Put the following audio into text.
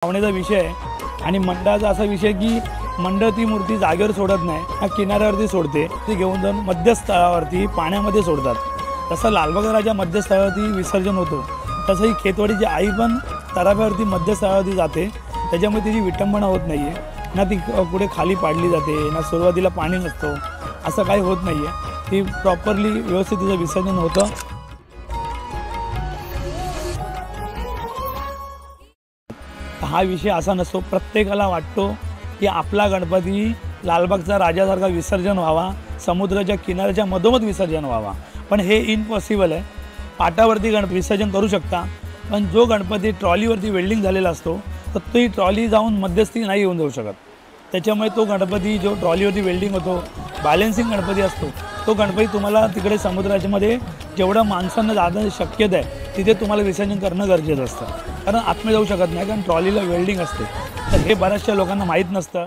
भावनेचा विषय आहे आणि मंडळाचा असा विषय की मंडळ ती मूर्ती जागेवर सोडत नाही, हा किनाऱ्यावरती सोडते, ती घेऊन जाऊन मध्यस्थळावरती पाण्यामध्ये सोडतात। तसं लालबागचा राजा मध्यस्थळावरती विसर्जन होतो, तसं ही खेतवाडीची आई पण तलावावरती मध्यस्थळावरती जाते। त्याच्यामुळे तिची विटंबना होत नाही आहे ना, ती कुठे खाली पाडली जाते ना, सुरुवातीला पाणी नसतो, असं काही होत नाही आहे। ती प्रॉपरली व्यवस्थित तिचं विसर्जन होतं। हा विषय असा नसतो, प्रत्येकाला वाटतो की आपला गणपती लालबागचा राजासारखा विसर्जन व्हावा, समुद्राच्या किनाऱ्याच्या मधोमध विसर्जन व्हावा, पण हे इम्पॉसिबल आहे। पाटावरती गणपती विसर्जन करू शकता, पण जो गणपती ट्रॉलीवरती वेल्डिंग झालेला असतो तर ती ट्रॉली जाऊन मध्यस्थी नाही येऊन जाऊ शकत। त्याच्यामुळे तो गणपती जो ट्रॉलीवरती वेल्डिंग होतो, बॅलन्सिंग गणपती असतो, तो गणपती तुम्हाला तिकडे समुद्राच्या मध्ये जेवढं माणसांना जाणं शक्यता आहे तिथे तुम्हाला विसर्जन करणं गरजेचं असतं, कारण आतमध्ये जाऊ शकत नाही, कारण ट्रॉलीला वेल्डिंग असते। तर हे बऱ्याचशा लोकांना माहीत नसतं।